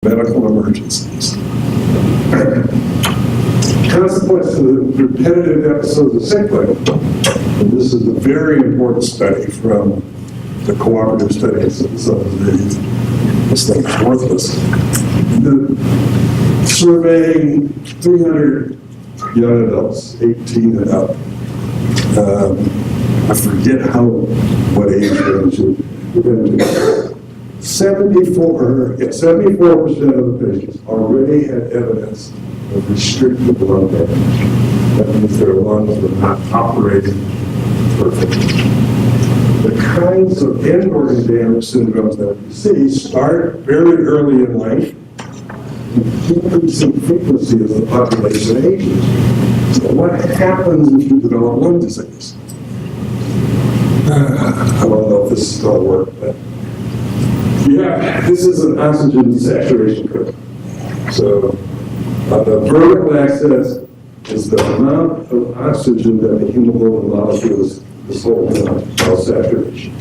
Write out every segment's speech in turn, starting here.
medical emergencies. Consequence of the repetitive episodes of sickle, and this is a very important study from the cooperative studies of this thing is worthless. Surveying 300 young adults, 18 and up. I forget what age range we're going to do. 74% of the patients already had evidence of restricted lung damage. That means their lungs were not operating perfectly. The kinds of end organ damage syndromes that we see start very early in life, increasing frequency as the population ages. So what happens if you develop lung disease? I don't know if this is going to work, but yeah, this is an oxygen saturation curve. So the vertical axis is the amount of oxygen that the hemoglobin molecules is holding on called saturation.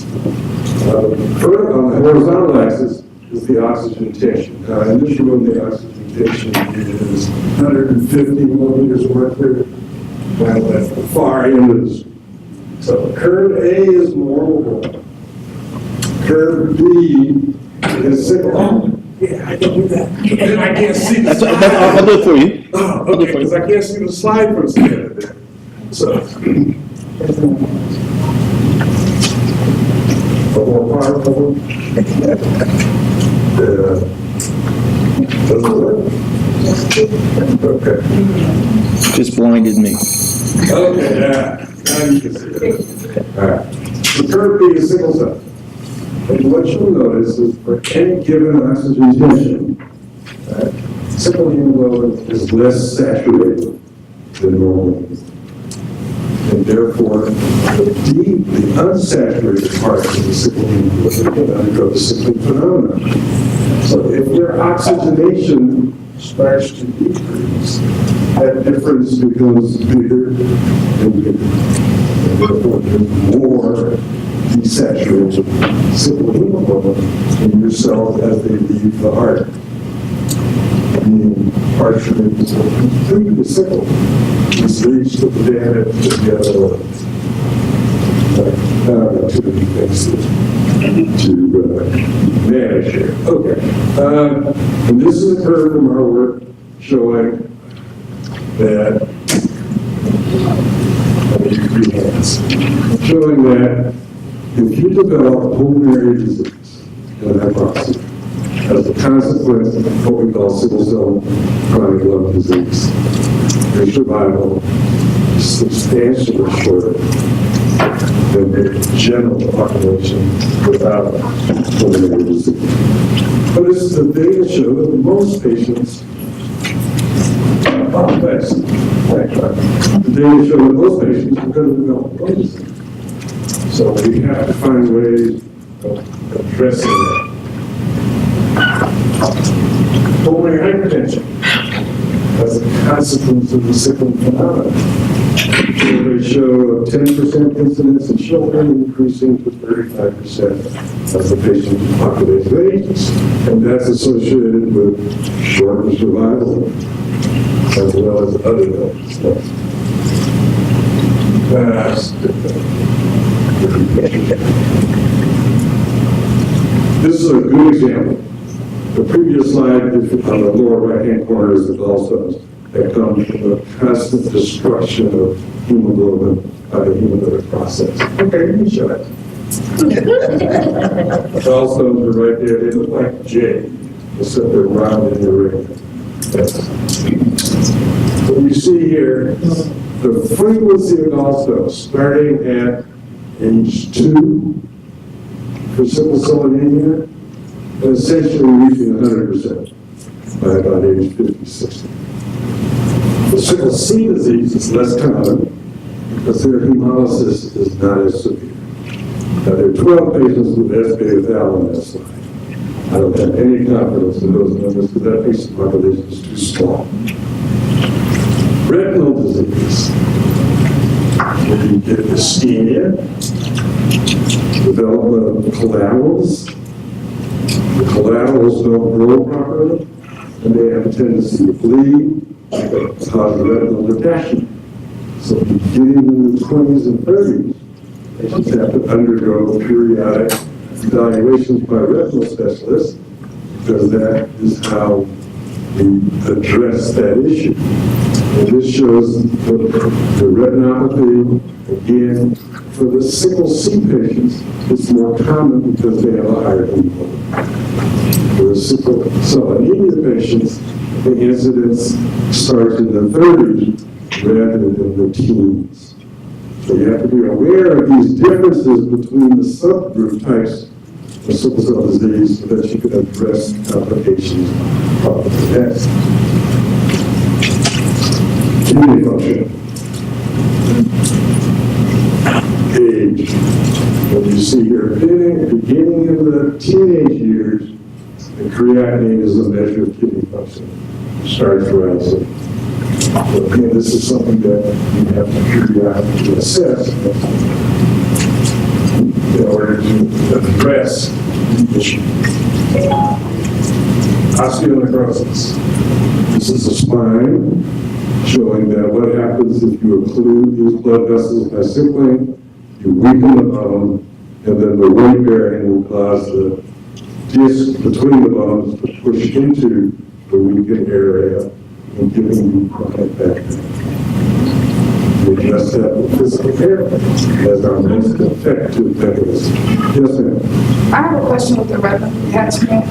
On the horizontal axis is the oxygen tension. Now in this room, the oxygen tension is 150 millimeters of mercury, and at the far end of this. So curve A is normal. Curve B is sickle. Oh, yeah, I can do that. And I can't see the slide. I'll do it for you. Oh, okay, because I can't see the slide from standing there. So, a more powerful. Doesn't work. Okay. Just blinded me. Okay, yeah. Now you can see it. All right. The curve B is sickle cell. And what you'll notice is for any given oxygen tension, sickle hemoglobin is less saturated than normal. And therefore, the unsaturated part of the sickle hemoglobin can undergo the sickling phenomenon. So if your oxygenation starts to decrease, that difference becomes bigger and bigger. And therefore, there's more desaturated sickle hemoglobin in your cells as they leave the heart. Meaning partially or completely sickle. This leads to the damage of the other organs. Too many things to manage here. Okay. And this is a curve from our work showing that, showing that if you develop pulmonary disease in that process, as a consequence of what we call sickle cell chronic lung disease, your survival is substantially shorter than the general population without pulmonary disease. But the data show that most patients, the data show that most patients are going to develop lung disease. So we have to find ways of addressing that. Pulmonary hypertension as a consequence of the sickling phenomenon. They show a 10% incidence in children increasing to 35% as the patient population ages. And that's associated with shorter survival as well as other illnesses. This is a good example. The previous slide on the lower right-hand corner is the gallstones that come from the constant destruction of hemoglobin by the hemolytic process. Okay, you can show it. The gallstones are right there. They look like J, except they're round in the ring. What you see here, the frequency of gallstones starting at age 2 for sickle cell anemia, and essentially reaching 100% by about age 50, 60. The sickle C disease is less common because their hemolysis is not as severe. Now, there are 12 patients with SBA on that slide. I don't have any confidence in those numbers because that patient population is too small. Retinal disease, where you get ischemia, development of collaterals, The collaterals don't grow properly, and they have a tendency to bleed, cause retinal detachment. So beginning in the 20s and 30s, patients have to undergo periodic evaluations by retinal specialists, because that is how we address that issue. And this shows the retinopathy, again, for the sickle C patients, it's more common because they have a higher hemoglobin. For the sickle cell anemia patients, the incidence starts in the 30s rather than the teens. So you have to be aware of these differences between the subgroup types of sickle cell disease so that you can address complications of the test. Kidney function. Age. What you see here, beginning of the teenage years, the creatinine is a measure of kidney function. It starts rising. So again, this is something that you have to periodically assess in order to address the issue. Osteonecrosis. This is the spine, showing that what happens if you occlude these blood vessels by sickling, you weaken the bone, and then the weight bearing will cause the disc between the bones to push into the weakened area and giving you chronic back pain. We address that with physical therapy as our most effective mechanism. Yes, ma'am. I have a question with the retinal detachment.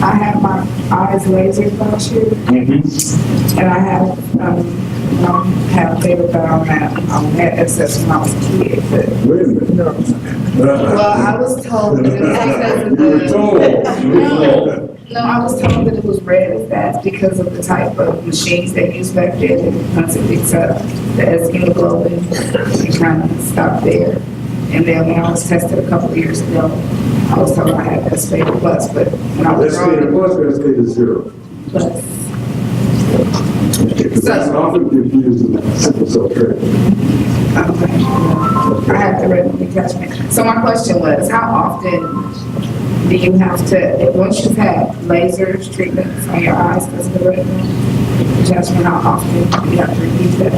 I have my eyes lasered last year, and I have paper that I had access when I was a kid. But Wait a minute. well, I was told that it was because of no, I was told that it was red as that because of the type of machines they use back then. And once it picks up the S hemoglobin, it kind of stopped there. And then when I was tested a couple of years ago, I was told I had S-beta plus, but when I was S-beta plus or S-beta 0? plus. Because that's often confused with sickle cell trait. Okay. I have the retinal detachment. So my question was, how often do you have to, once you've had lasers, treatments on your eyes because of the retinal detachment, how often do you have to repeat that?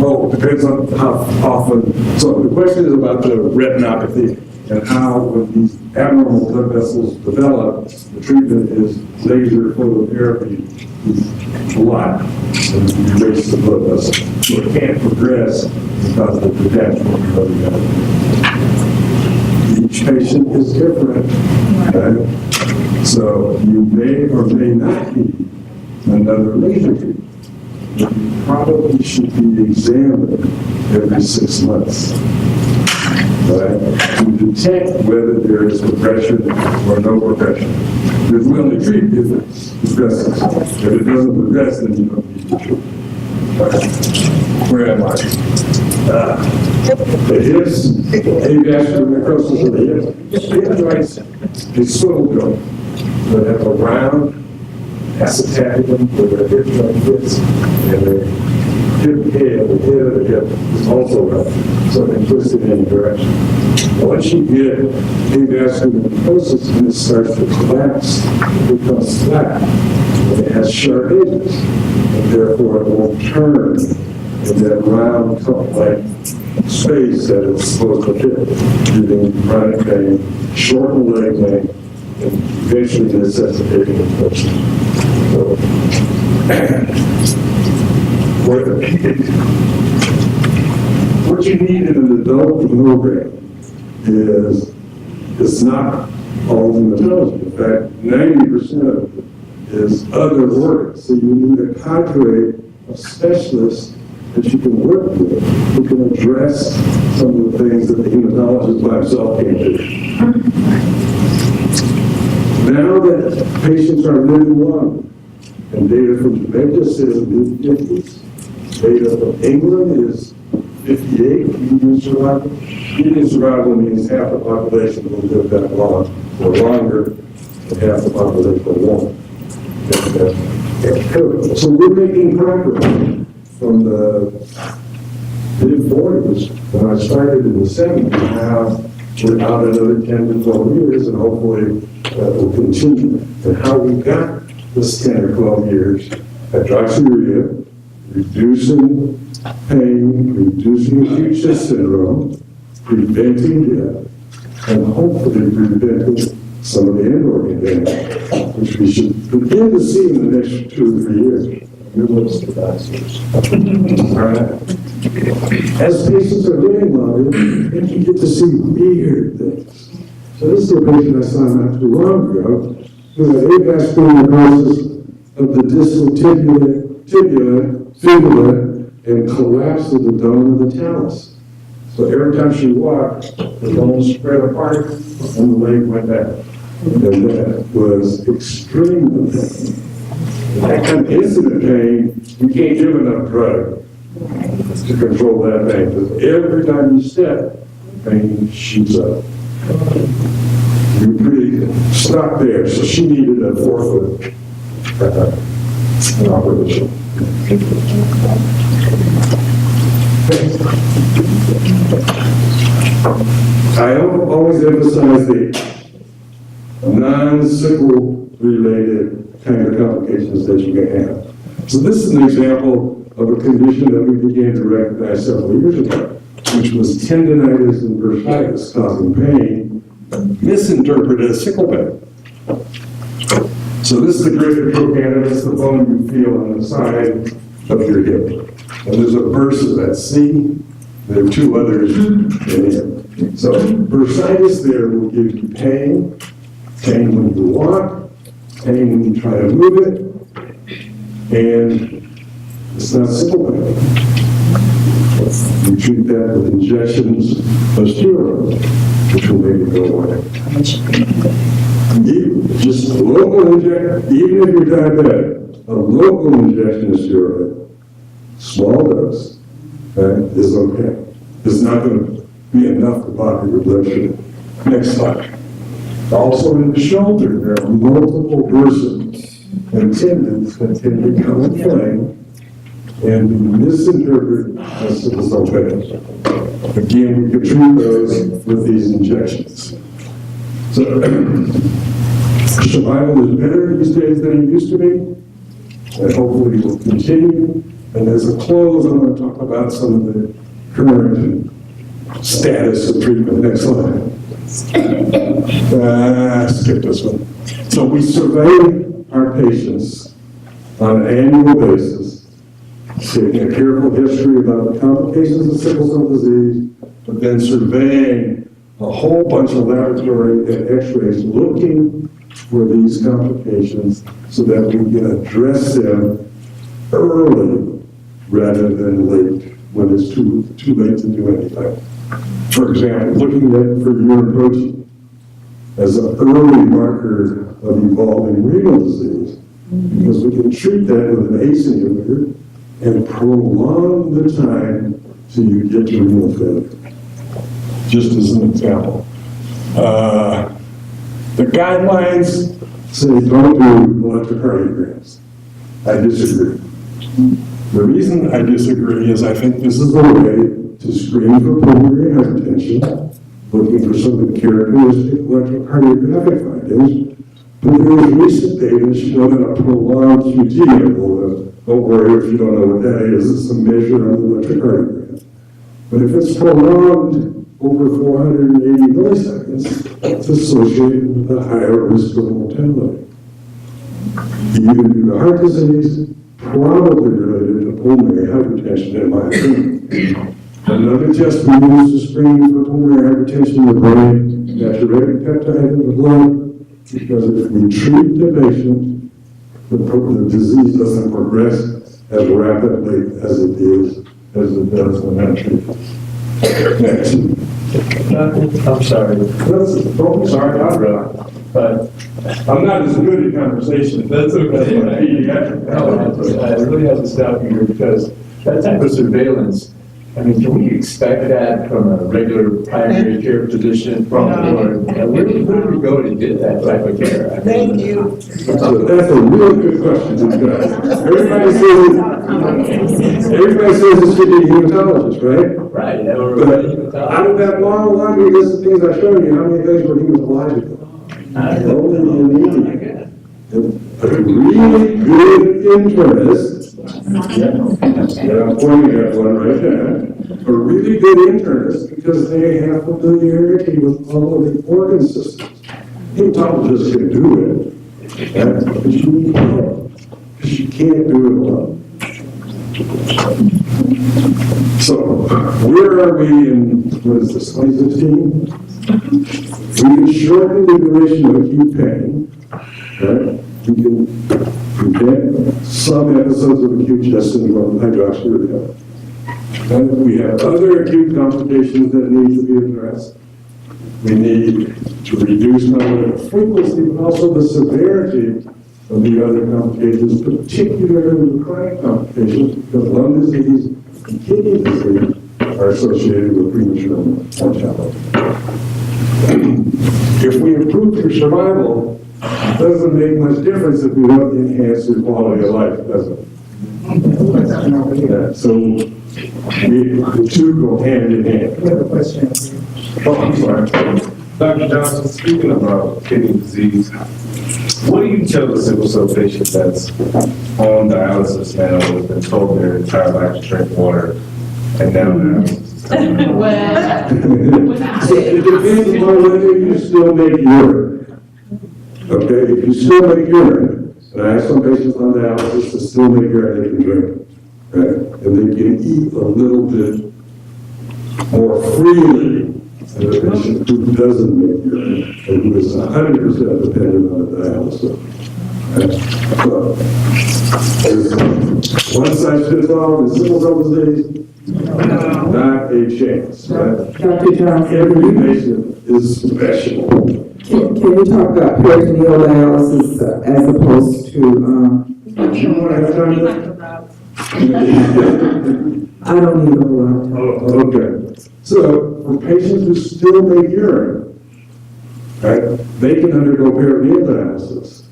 Well, it depends on how often. So the question is about the retinopathy and how when these abnormal blood vessels develop, the treatment is laser phototherapy a lot and you erase the blood vessel. So it can't progress because of the detachment of the other. Each patient is different, right? So you may or may not need another laser treatment. You probably should be examined every 6 months, right? To detect whether there is progression or no progression. Because we only treat if it progresses. If it doesn't progress, then you don't need to treat. Where am I? The hips, avascular necrosis of the hips. Hip joints, they swivel joint. They have a round acetabular where the hip joint fits, and the head of the hip is also round, so they twist it in any direction. Once you get avascular necrosis and it starts to collapse, it becomes flat, and it has sharp edges, and therefore it won't turn in that round cup-like space that it's supposed to fit, giving chronic pain, shortened leg length, and eventually necessitating infection. So, what you need in an adult program is, it's not all hematology. In fact, 90% of it is other work. So you need a cadre of specialists that you can work with, who can address some of the things that the hematologist by himself can't do. Now that patients are living longer, and data from Jamaica says mid-50s, data from England is 58 median survival. Median survival means half the population will live that long or longer, and half the population won't. So we're making progress from the mid-40s, when I started in the 70s. Now we're out another 10 to 12 years, and hopefully that will continue. And how we got this 10 or 12 years, hydroxyurea, reducing pain, reducing acute chest syndrome, preventing death, and hopefully preventing some of the end organ damage, which we should begin to see in the next 2 or 3 years. Your lips to doctors. All right. As patients are living longer, they can get to see weird things. So this is a patient I saw not too long ago who had avascular necrosis of the distal fibula, and collapse of the dome of the talus. So every time she walked, the bone spread apart and the leg went down. And that was extremely painful. That kind of incident pain, you can't give enough drug to control that pain. Because every time you step, pain shoots up. You really stop there. So she needed a 4-foot operation. I always emphasize the non-sickle related kind of complications that you can have. So this is an example of a condition that we began to recognize several years ago, which was tendinitis and bursitis causing pain, misinterpreted as sickle pain. So this is the greater trochanter, that's the bone you feel on the side of your hip. And there's a bursa, that's C. There are 2 others in here. So bursitis there will give you pain when you walk, pain when you try to move it, and it's not sickle pain. You treat that with injections of steroids, which will make it go away. Just a local injection, even if you're diabetic, a local injection of steroid, small dose, is okay. It's not going to be enough to bother your blood sugar. Next slide. Also in the shoulder, there are multiple bursae and tendons that can become inflamed and be misinterpreted as sickle cell pain. Again, we can treat those with these injections. So survival is better these days than it used to be, and hopefully will continue. And as a close, I'm going to talk about some of the current status of treatment. Next slide. Skip this one. So we survey our patients on an annual basis, taking a careful history about the complications of sickle cell disease, but then surveying a whole bunch of laboratory and x-rays looking for these complications so that we can address them early rather than late when it's too late to do anything. For example, looking at for urine protein as an early marker of evolving renal disease, because we can treat that with an ACE inhibitor and prolong the time till you get to renal failure. Just as an example. The guidelines say don't do electrocardiograms. I disagree. The reason I disagree is I think this is a way to screen for pulmonary hypertension, looking for some of the characteristic electrocardiographic findings. But there is recent data showing that a prolonged QT interval, don't worry if you don't know what that is, it's a measure of the electrocardiogram. But if it's prolonged over 480 milliseconds, it's associated with a higher risk of mortality. Even due to heart disease, probably related to pulmonary hypertension, in my opinion. Another test we use to screen for pulmonary hypertension in the brain, natriuretic peptide in the blood, because if we treat the patient, the disease doesn't progress as rapidly as it does when not treated. Next. I'm sorry. I'm sorry, not really. But I'm not as good at conversation. That's okay. I really have to stop you here because that type of surveillance, I mean, can we expect that from a regular primary care physician? Where do we go to get that type of care? Thank you. So that's a real good question. Everybody says it should be a hematologist, right? Right. But out of that long laundry list of things I showed you, how many of those were hematological? Only anemia. A really good internist, and I'm pointing at one right now, a really good internist because they have familiarity with all of the organ systems. Hematologists can do it, but you need help because you can't do it alone. So, where are we in, what is this, 2015? We can shorten the duration of acute pain, right? We can prevent some episodes of acute chest syndrome, hydroxyurea. And we have other acute complications that need to be addressed. We need to reduce not only the frequency, but also the severity of the other complications, particularly the chronic complications, because lung disease and kidney disease are associated with premature mortality. If we improve your survival, it doesn't make much difference if we don't enhance your quality of life, does it? Yeah, so the two go hand in hand. I have a question. Oh, I'm sorry. Dr. Johnson, speaking about kidney disease, what do you tell a sickle cell patient that's on dialysis now, who's been told their entire life to drink water, and now dialysis is coming? It depends on whether you still make urine. Okay, if you still make urine, and I have some patients on dialysis that still make urine, they can drink, right? And they can eat a little bit more freely than a patient who doesn't make urine and who is 100% dependent on the dialysis. Right? So, one size fits all in sickle cell disease, not a chance, right? Dr. Johnson, Every patient is special. can you talk about peritoneal dialysis as opposed to, You want to have time? I don't need a whole lot of time. Oh, okay. So, for patients who still make urine, right, they can undergo peritoneal dialysis,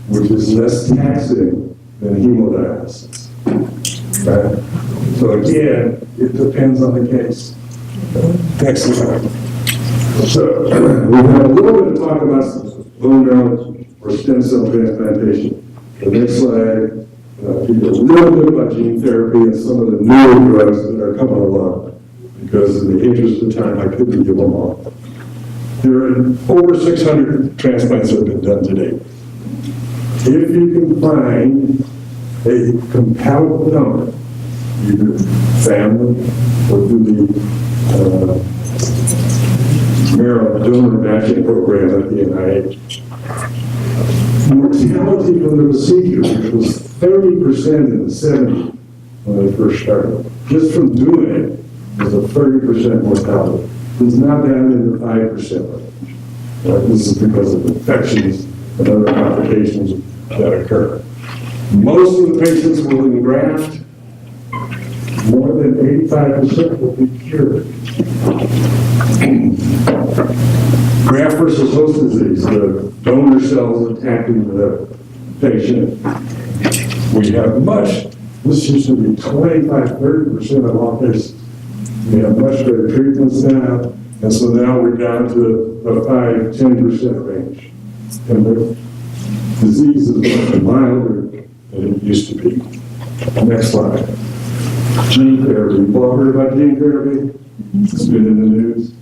which is less taxing than hemodialysis. Right? So again, it depends on the case. Next slide. So, we have a little bit of talk about bone marrow or stem cell transplantation. The next slide, give you a little bit about gene therapy and some of the newer drugs that are coming along. Because in the interest of time, I couldn't give them all. There are over 600 transplants that have been done to date. If you can find a compatible donor, either family or through the marrow donor matching program at the NIH, mortality from the procedure, which was 30% in the 70s when they first started, just from doing it, was a 30% mortality. It's now down in the 5% range. This is because of infections and other complications that occur. Most of the patients will engraft. More than 85% will be cured. Graft versus host disease, the donor cells attacking the patient. We have much, this used to be 25-30% of all cases. We have much better treatments now, and so now we're down to the 5-10% range. And the disease is much milder than it used to be. Next slide. Gene therapy. You've all heard about gene therapy? It's been in the news.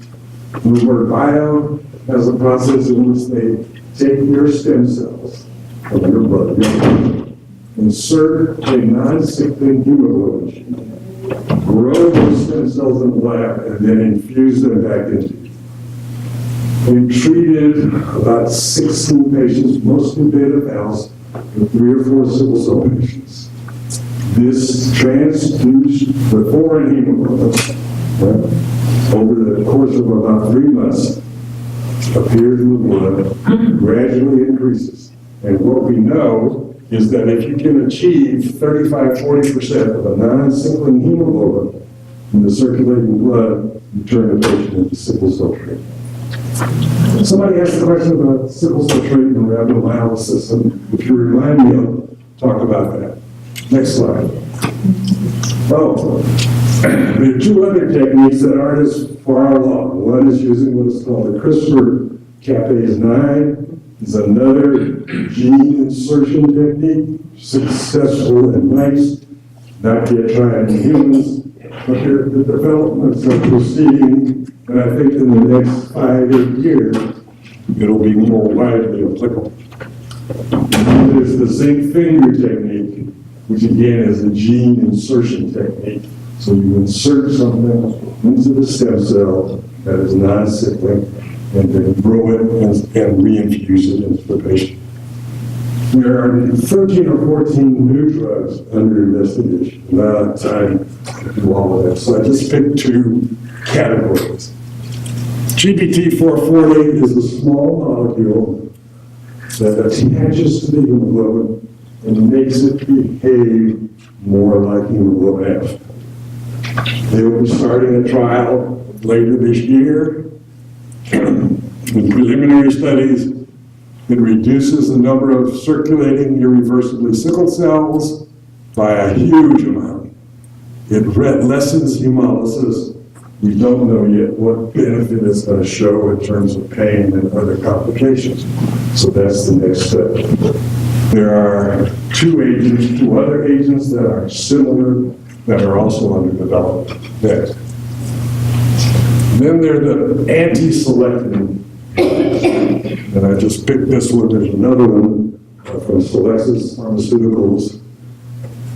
Bluebird Bio has a process in which they take your stem cells from your blood, insert a non-sickling hemoglobin gene, grow those stem cells in the lab, and then infuse them back into you. We've treated about 16 patients, mostly beta thals, with 3 or 4 sickle cell patients. This transduced the foreign hemoglobin, right, over the course of about 3 months, appears in the blood, gradually increases. And what we know is that if you can achieve 35-40% of a non-sickling hemoglobin in the circulating blood, you turn the patient into sickle cell trait. Somebody asked a question about sickle cell trait and rhabdomyolysis, and if you remind me, I'll talk about that. Next slide. Oh, there are 2 other techniques that aren't as far along. One is using what is called the CRISPR-Cas9 is another gene insertion technique, successful in mice, not yet tried in humans, but the developments are proceeding, and I think in the next 5-8 years, it'll be more widely applicable. There's the zinc finger technique, which again is a gene insertion technique. So you insert something into the stem cell that is non-sickling, and then grow it and reinfuse it into the patient. There are 13 or 14 new drugs under investigation. Not time to do all of that. So I just picked 2 categories. GPT-448 is a small molecule that attaches to the hemoglobin and makes it behave more like hemoglobin F. They will be starting a trial later this year. In preliminary studies, it reduces the number of circulating irreversibly sickle cells by a huge amount. It lessens hemolysis. We don't know yet what benefit it's going to show in terms of pain and other complications. So that's the next step. There are 2 other agents that are similar that are also under development. Next. Then there are the anti-selectin, and I just picked this one. There's another one from Solexis Pharmaceuticals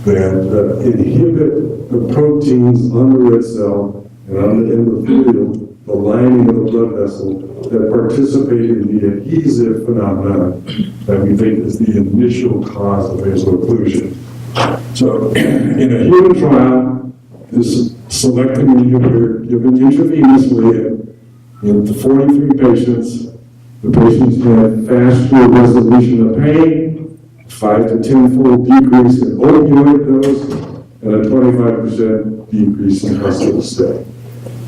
that inhibit the proteins on the red cell and on the endothelial, the lining of the blood vessel, that participate in the adhesive phenomenon that we think is the initial cause of vaso-occlusion. So in a human trial, this selectin inhibitor given intravenously in 43 patients, the patients had faster resolution of pain, 5 to 10-fold decrease in opioid dose, and a 25% decrease in hospital stay.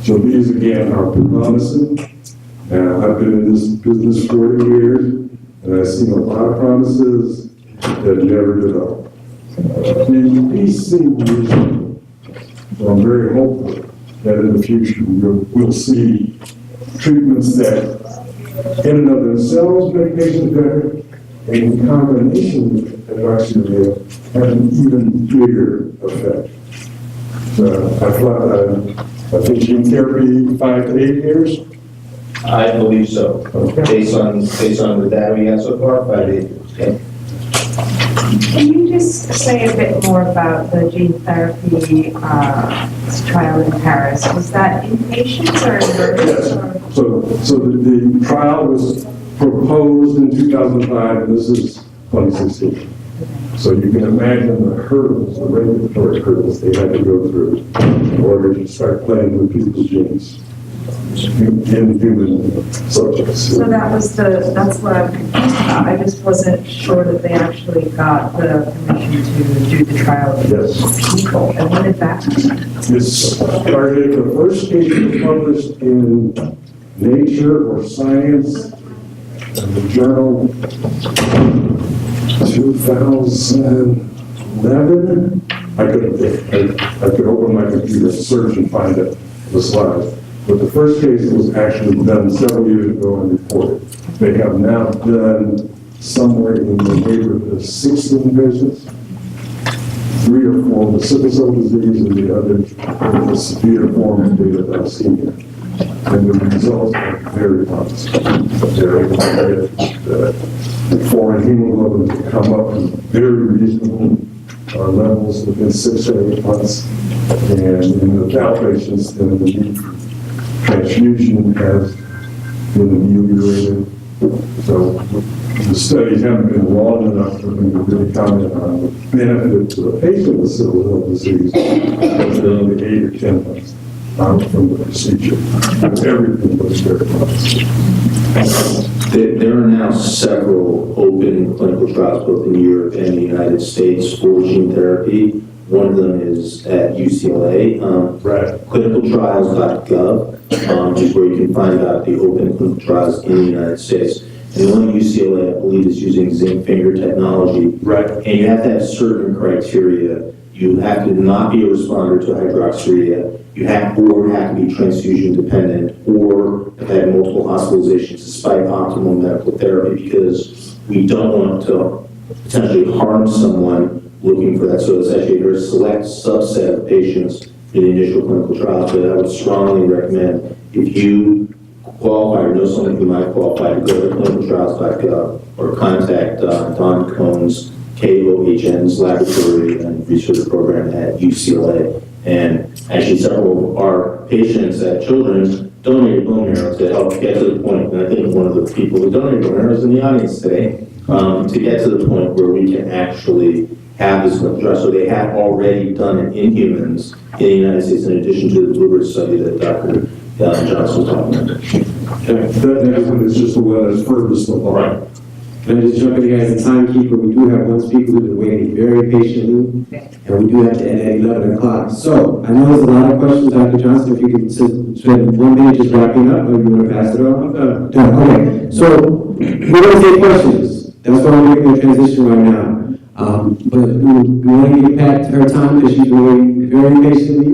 So these again are promising. I've been in this business 40 years, and I've seen a lot of promises that never develop. These seem reasonable. So I'm very hopeful that in the future we'll see treatments that in and of themselves make patients better, and in combination with hydroxyurea have an even bigger effect. So I think gene therapy 5 to 8 years. I believe so. Okay. Based on the data we have so far, 5 years. Okay. Can you just say a bit more about the gene therapy trial in Paris? Was that in patients or in Yes. birds? So the trial was proposed in 2005, and this is 2016. So you can imagine the hurdles, the regulatory hurdles they had to go through in order to start playing with people's genes in human subjects. So that's what I'm confused about. I just wasn't sure that they actually got the permission to do the trial of Yes. people. And when did that happen? This started, the first case was published in Nature or Science, and the journal 2011. I could open my computer, search and find it, the slides. But the first case was actually done several years ago and reported. They have now done somewhere in the neighborhood of 16 patients. 3 or 4 with sickle cell disease and the other with a severe form of beta thalassemia. And the results are very promising. They're able to get the foreign hemoglobin to come up to very reasonable levels within 6 to 8 months. And in the outpatients, then the need for transfusion has been ameliorated. So the studies haven't been long enough for them to really comment on the benefit to the patient with sickle cell disease. It's only 8 or 10 months out from the procedure. Everything looks very promising. There are now several open clinical trials both in Europe and the United States for gene therapy. One of them is at UCLA. Right. Clinicaltrials.gov is where you can find out the open clinical trials in the United States. And the one at UCLA, I believe, is using zinc finger technology. Right. And you have to have certain criteria you have to not be a responder to hydroxyurea, you have to be transfusion dependent, or have had multiple hospitalizations despite optimal medical therapy, because we don't want to potentially harm someone looking for that. So it's actually a very select subset of patients in the initial clinical trials, but I would strongly recommend, if you qualify or know someone who might qualify, to go to clinicaltrials.gov or contact Don Cohn's KOHN's laboratory and research program at UCLA. And actually several of our patients at Children's donated bone marrow to help get to the point, and I think one of the people who donated bone marrow is in the audience today, to get to the point where we can actually have this clinical trial. So they have already done it in humans in the United States, in addition to the Bluebird study that Dr. Johnson was talking about. That next one is just the one that's furthest along. Right. Can I just jump in here as a timekeeper? We do have one speaker who's been waiting very patiently, and we do have to end at 11 o'clock. So, I know there's a lot of questions, Dr. Johnson, if you could spend 1 minute just wrapping up, or you want to pass it on? Okay, so, we're going to take questions. That's why we're making the transition right now. But we want to give Pat her time, because she's been waiting very patiently.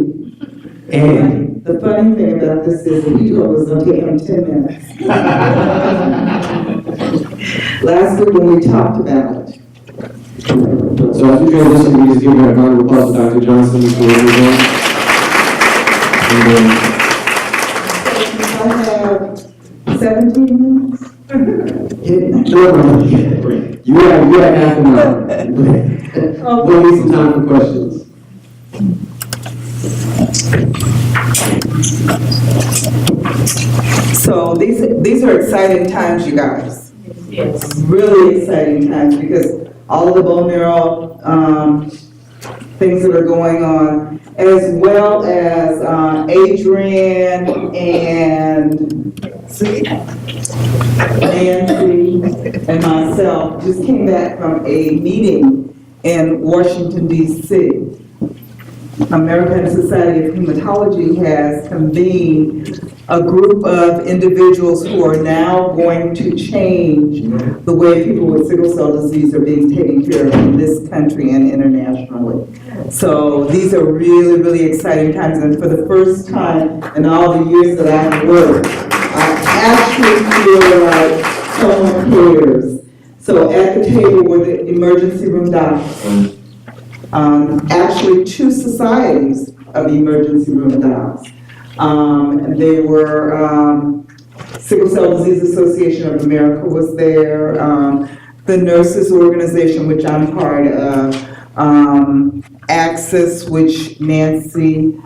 And The funny thing about this is, we thought it was gonna take him 10 minutes. Last week when we talked about it. so as we transition, we just give her a round of applause to Dr. Johnson before we move on. And then, I have 17 minutes. no, you have half an hour. We'll need some time for questions. So these are exciting times, you guys. Yes. Really exciting times, because all of the bone marrow things that are going on, as well as Adrian and Nancy and myself just came back from a meeting in Washington, D.C. American Society of Hematology has convened a group of individuals who are now going to change the way people with sickle cell disease are being taken care of in this country and internationally. So these are really, really exciting times, and for the first time in all the years that I have worked, I actually feel like someone cares. So at the table were the emergency room doctors. Actually 2 societies of emergency room docs. They were, Sickle Cell Disease Association of America was there, the Nurses Organization, which I'm part of, Access, which Nancy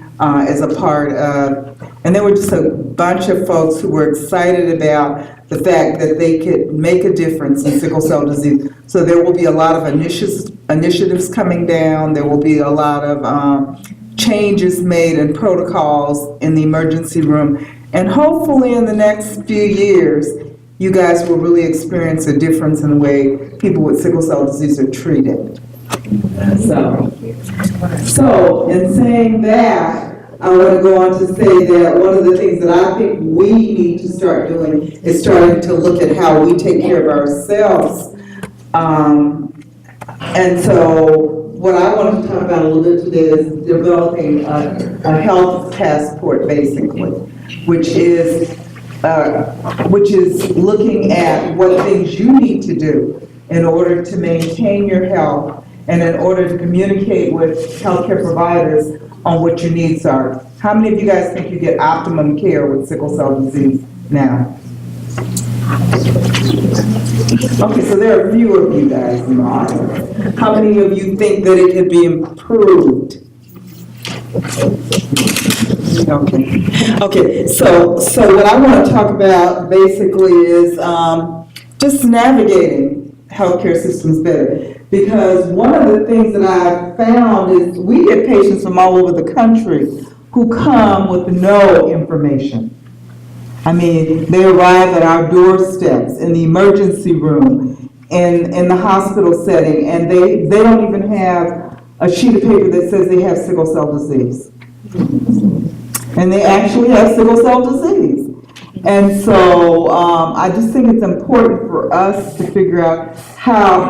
is a part of, and there were just a bunch of folks who were excited about the fact that they could make a difference in sickle cell disease. So there will be a lot of initiatives coming down. There will be a lot of changes made in protocols in the emergency room. And hopefully in the next few years, you guys will really experience a difference in the way people with sickle cell disease are treated. So in saying that, I want to go on to say that one of the things that I think we need to start doing is starting to look at how we take care of ourselves. And so what I want to talk about a little bit today is developing a health passport, basically, which is looking at what things you need to do in order to maintain your health and in order to communicate with healthcare providers on what your needs are. How many of you guys think you get optimum care with sickle cell disease now? Okay, so there are a few of you guys in the audience. How many of you think that it could be improved? Okay, so what I want to talk about basically is just navigating healthcare systems better. Because one of the things that I've found is we get patients from all over the country who come with no information. I mean, they arrive at our doorsteps, in the emergency room, in the hospital setting, and they don't even have a sheet of paper that says they have sickle cell disease. And they actually have sickle cell disease. And so I just think it's important for us to figure out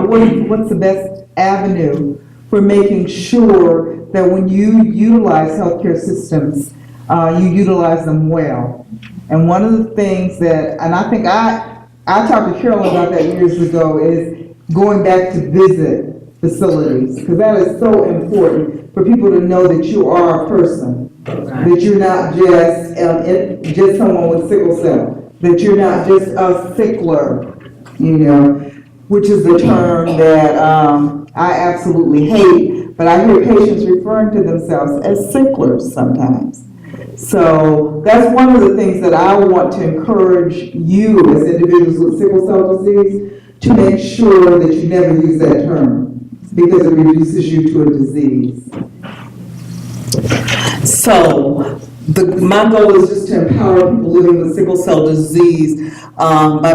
what's the best avenue for making sure that when you utilize healthcare systems, you utilize them well. And one of the things that, and I think I talked to Carol about that years ago, is going back to visit facilities, because that is so important for people to know that you are a person, that you're not just someone with sickle cell, that you're not just a sickler, which is the term that I absolutely hate, but I hear patients referring to themselves as sicklers sometimes. So that's one of the things that I want to encourage you as individuals with sickle cell disease to make sure that you never use that term, because it reduces you to a disease. So my goal is just to empower people living with sickle cell disease by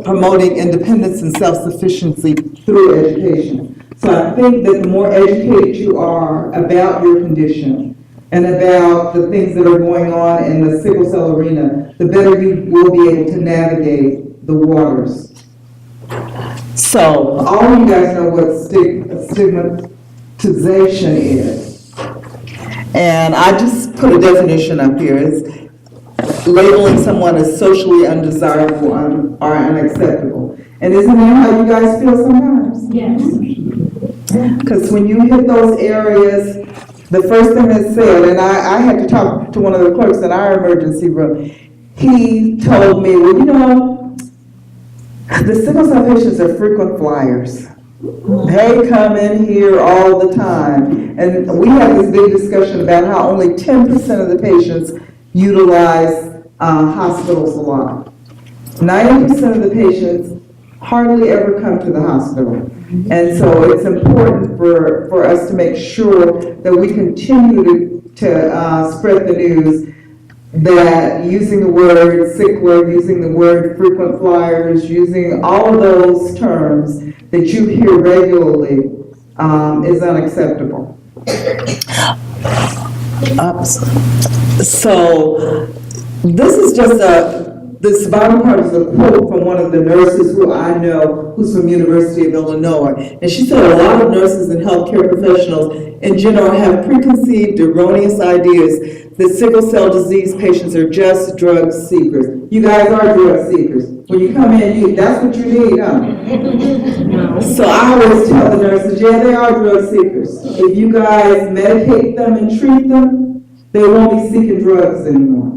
promoting independence and self-sufficiency through education. So I think that the more educated you are about your condition and about the things that are going on in the sickle cell arena, the better you will be able to navigate the waters. So all of you guys know what stigmatization is. And I just put a definition up here. It's labeling someone as socially undesirable or unacceptable. And isn't that how you guys feel sometimes? Yes. Because when you hit those areas, the first thing that's said, and I had to talk to one of the clerks in our emergency room, he told me, well, the sickle cell patients are frequent flyers. They come in here all the time. And we had this big discussion about how only 10% of the patients utilize hospitals a lot. 90% of the patients hardly ever come to the hospital. And so it's important for us to make sure that we continue to spread the news that using the word sickler, using the word frequent flyers, using all of those terms that you hear regularly is unacceptable. So this is just this bottom part is a quote from one of the nurses who I know, who's from University of Illinois. And she said a lot of nurses and healthcare professionals in general have preconceived erroneous ideas that sickle cell disease patients are just drug seekers. You guys are drug seekers. When you come in, that's what you need, huh? So I always tell the nurses, yeah, they are drug seekers. If you guys medicate them and treat them, they won't be seeking drugs anymore.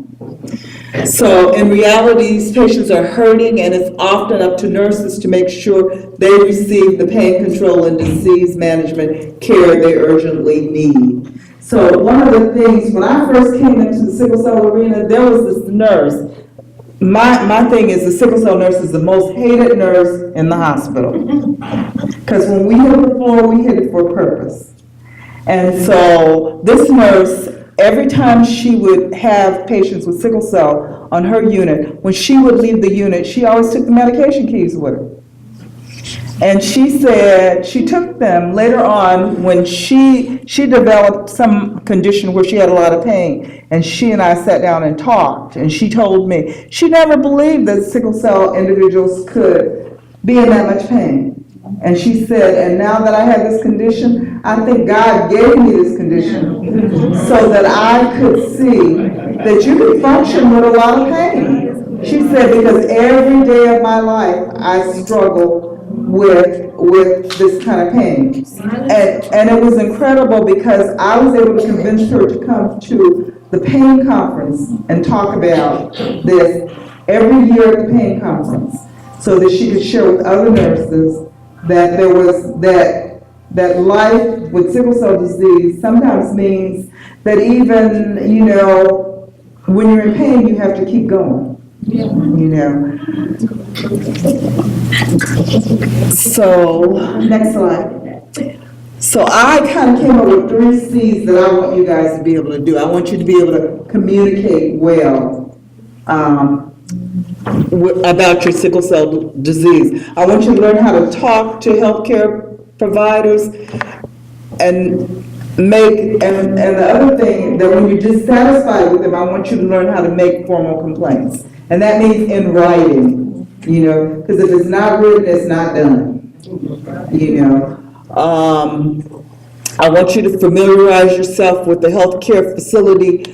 So in reality, these patients are hurting, and it's often up to nurses to make sure they receive the pain control and disease management care they urgently need. So one of the things, when I first came into the sickle cell arena, there was this nurse. My thing is the sickle cell nurse is the most hated nurse in the hospital. Because when we hit the floor, we hit it for a purpose. And so this nurse, every time she would have patients with sickle cell on her unit, when she would leave the unit, she always took the medication keys with her. And she said she took them later on when she developed some condition where she had a lot of pain. And she and I sat down and talked. And she told me she never believed that sickle cell individuals could be in that much pain. And she said, and now that I have this condition, I think God gave me this condition so that I could see that you can function with a lot of pain. She said, because every day of my life, I struggle with this kind of pain. And it was incredible because I was able to convince her to come to the pain conference and talk about this every year at the pain conference so that she could share with other nurses that there was that life with sickle cell disease sometimes means that even, when you're in pain, you have to keep going. So, next slide. So I kind of came up with 3 C's that I want you guys to be able to do. I want you to be able to communicate well about your sickle cell disease. I want you to learn how to talk to healthcare providers and the other thing, that when you're dissatisfied with them, I want you to learn how to make formal complaints. And that means in writing, because if it's not written, it's not done, I want you to familiarize yourself with the healthcare facility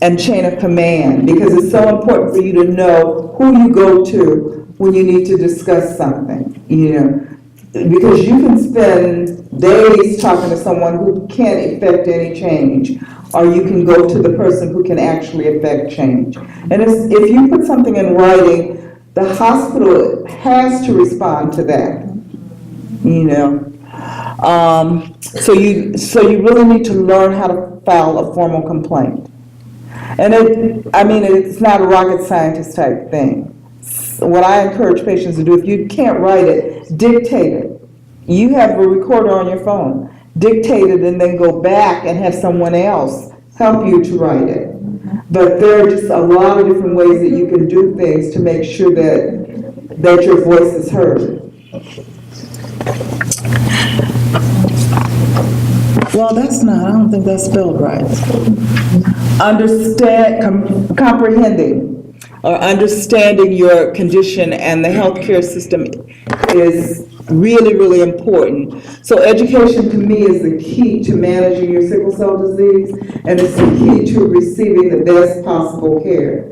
and chain of command, because it's so important for you to know who you go to when you need to discuss something, you know. Because you can spend days talking to someone who can't effect any change, or you can go to the person who can actually effect change. And if you put something in writing, the hospital has to respond to that, you know. So you really need to learn how to file a formal complaint. And it's not a rocket scientist type thing. What I encourage patients to do, if you can't write it, dictate it. You have a recorder on your phone. Dictate it and then go back and have someone else help you to write it. But there are just a lot of different ways that you can do things to make sure that your voice is heard. Well, I don't think that's spelled right. Comprehending or understanding your condition and the healthcare system is really, really important. So education to me is the key to managing your sickle cell disease, and it's the key to receiving the best possible care.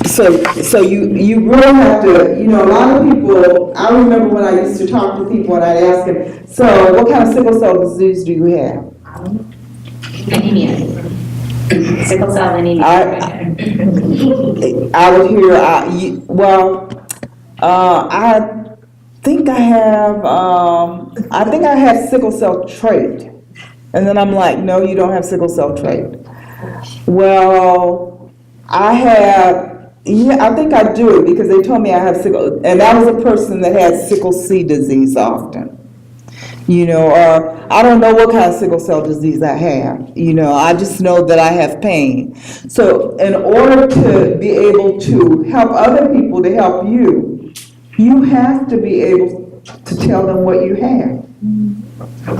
So you really have to, you know, a lot of people, I remember when I used to talk to people and I'd ask them, so what kind of sickle cell disease do you have? Anemia. Sickle cell anemia. I would hear, I think I have sickle cell trait. And then I'm like, no, you don't have sickle cell trait. Well, I think I do, because they told me I have sickle, and that was a person that had sickle C disease often. You know, or I don't know what kind of sickle cell disease I have. You know, I just know that I have pain. So in order to be able to help other people to help you, you have to be able to tell them what you have.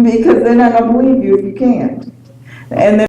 Because they're not going to believe you if you can't. And then